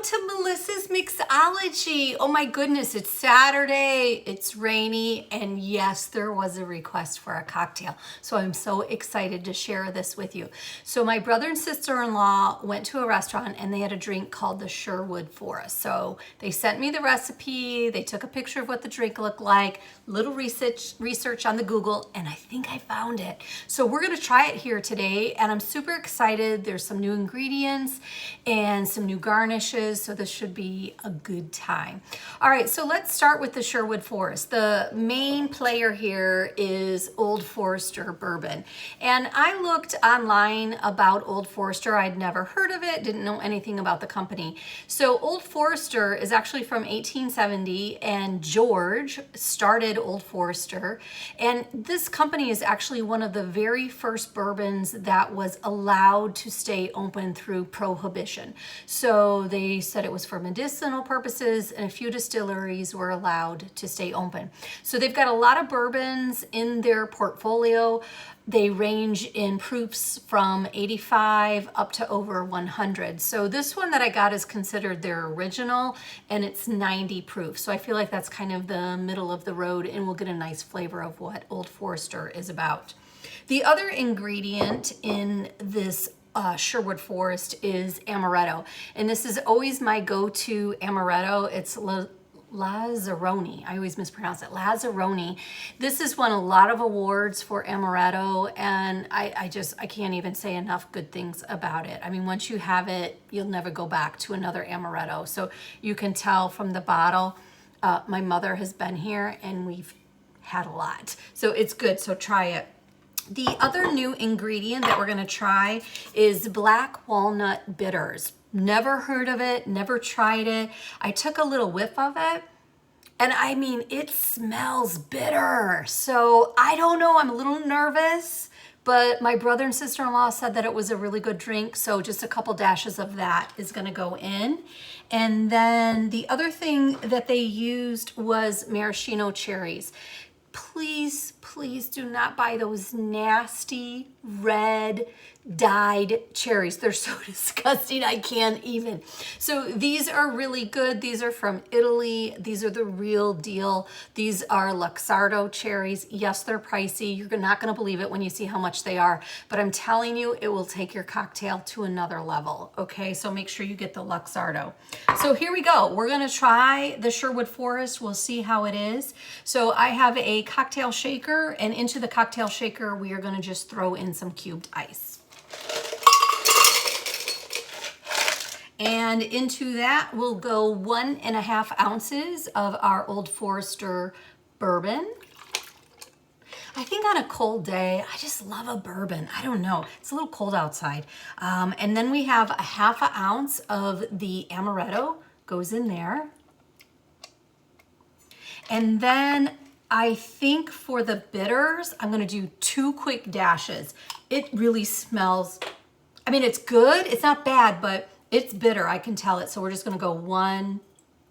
Hello to Melissa's Mixology. Oh my goodness, it's Saturday, it's rainy, and yes, there was a request for a cocktail. So I'm so excited to share this with you. So my brother and sister-in-law went to a restaurant and they had a drink called the Sherwood Forest. So they sent me the recipe, they took a picture of what the drink looked like, little research on the Google, and I think I found it. So we're gonna try it here today, and I'm super excited. There's some new ingredients and some new garnishes, so this should be a good time. All right, so let's start with the Sherwood Forest. The main player here is Old Forester Bourbon. And I looked online about Old Forester. I'd never heard of it, didn't know anything about the company. So Old Forester is actually from 1870, and George started Old Forester. And this company is actually one of the very first bourbons that was allowed to stay open through Prohibition. So they said it was for medicinal purposes, and a few distilleries were allowed to stay open. So they've got a lot of bourbons in their portfolio. They range in proofs from 85 up to over 100. So this one that I got is considered their original, and it's 90 proof. So I feel like that's kind of the middle of the road, and we'll get a nice flavor of what Old Forester is about. The other ingredient in this Sherwood Forest is amaretto, and this is always my go-to amaretto. It's Lazzaroni. I always mispronounce it. Lazzaroni. This has won a lot of awards for amaretto, and I can't even say enough good things about it. I mean, once you have it, you'll never go back to another amaretto. So you can tell from the bottle. My mother has been here, and we've had a lot. So it's good. So try it. The other new ingredient that we're going to try is black walnut bitters. Never heard of it, never tried it. I took a little whiff of it, and I mean, it smells bitter. So I don't know, I'm a little nervous, but my brother and sister-in-law said that it was a really good drink. So just a couple dashes of that is going to go in. And then the other thing that they used was maraschino cherries. Please, please do not buy those nasty red dyed cherries. They're so disgusting, I can't even. So these are really good. These are from Italy. These are the real deal. These are Luxardo cherries. Yes, they're pricey. You're not going to believe it when you see how much they are, but I'm telling you, it will take your cocktail to another level. Okay, so make sure you get the Luxardo. So here we go. We're going to try the Sherwood Forest. We'll see how it is. So I have a cocktail shaker, and into the cocktail shaker, we are going to just throw in some cubed ice. And into that will go 1.5 ounces of our Old Forester Bourbon. I think on a cold day, I just love a bourbon. I don't know, it's a little cold outside. And then we have 1/2 ounce of the amaretto goes in there. And then I think for the bitters, I'm gonna do 2 quick dashes. It really smells, I mean, it's good, it's not bad, but it's bitter, I can tell it. So we're just gonna go 1,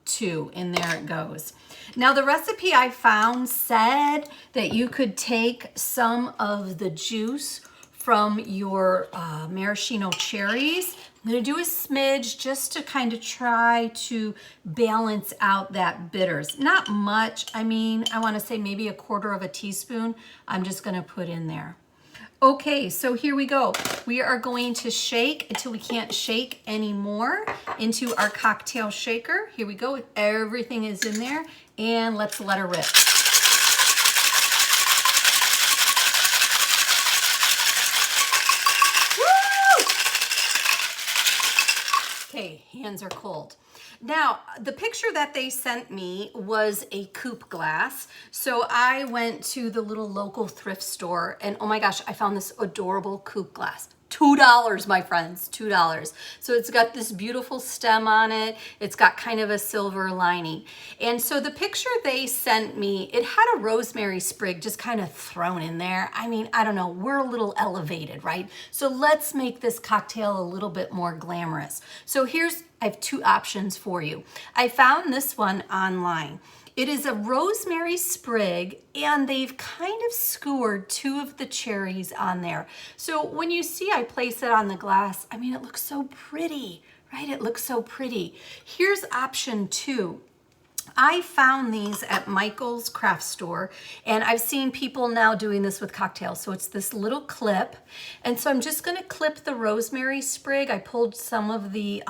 2, and there it goes. Now the recipe I found said that you could take some of the juice from your maraschino cherries. I'm gonna do a smidge just to kind of try to balance out that bitters. Not much, I mean, I wanna say maybe 1/4 teaspoon. I'm just gonna put in there. Okay, so here we go. We are going to shake until we can't shake anymore into our cocktail shaker. Here we go. Everything is in there, and let's let her rip. Woo! Okay, hands are cold. Now, the picture that they sent me was a coupe glass. So I went to the little local thrift store, and oh my gosh, I found this adorable coupe glass. $2, my friends, $2. So it's got this beautiful stem on it. It's got kind of a silver lining. And so the picture they sent me, it had a rosemary sprig just kind of thrown in there. I mean, I don't know, we're a little elevated, right? So let's make this cocktail a little bit more glamorous. So I have 2 options for you. I found this one online. It is a rosemary sprig, and they've kind of skewered 2 of the cherries on there. So when you see I place it on the glass, I mean, it looks so pretty, right? It looks so pretty. Here's option 2. I found these at Michael's craft store, and I've seen people now doing this with cocktails. So it's this little clip. And so I'm just gonna clip the rosemary sprig. I pulled some of the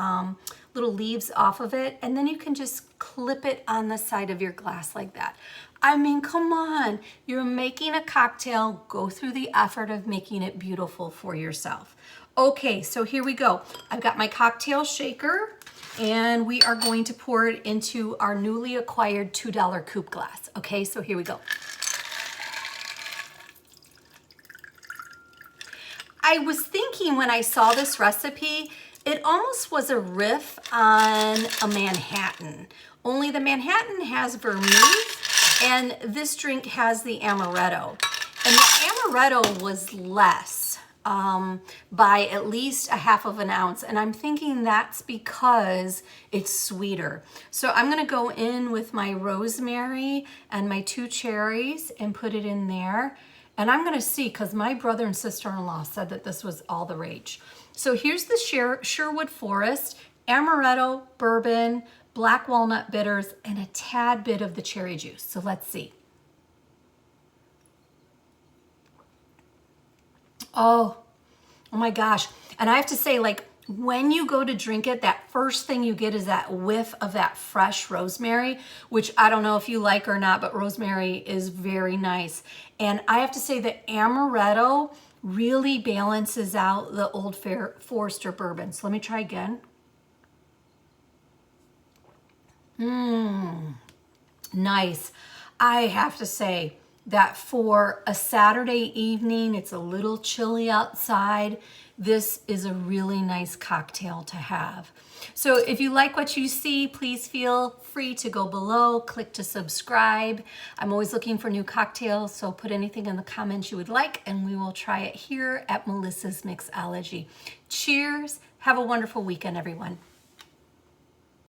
little leaves off of it, and then you can just clip it on the side of your glass like that. I mean, come on, you're making a cocktail, go through the effort of making it beautiful for yourself. Okay, so here we go. I've got my cocktail shaker, and we are going to pour it into our newly acquired $2 coupe glass. Okay, so here we go. I was thinking when I saw this recipe, it almost was a riff on a Manhattan. Only the Manhattan has vermouth, and this drink has the amaretto. And the amaretto was less. By at least a half of an ounce. And I'm thinking that's because it's sweeter. So I'm gonna go in with my rosemary and my 2 cherries and put it in there. And I'm gonna see, because my brother and sister-in-law said that this was all the rage. So here's the Sherwood Forest, amaretto, bourbon, black walnut bitters, and a tad bit of the cherry juice. So let's see. Oh my gosh. And I have to say, like, when you go to drink it, that first thing you get is that whiff of that fresh rosemary, which I don't know if you like or not, but rosemary is very nice. And I have to say that amaretto really balances out the Old Forester Bourbon. So let me try again. Nice. I have to say that for a Saturday evening, it's a little chilly outside, this is a really nice cocktail to have. So if you like what you see, please feel free to go below, click to subscribe. I'm always looking for new cocktails, so put anything in the comments you would like, and we will try it here at Melissa's Mixology. Cheers. Have a wonderful weekend, everyone.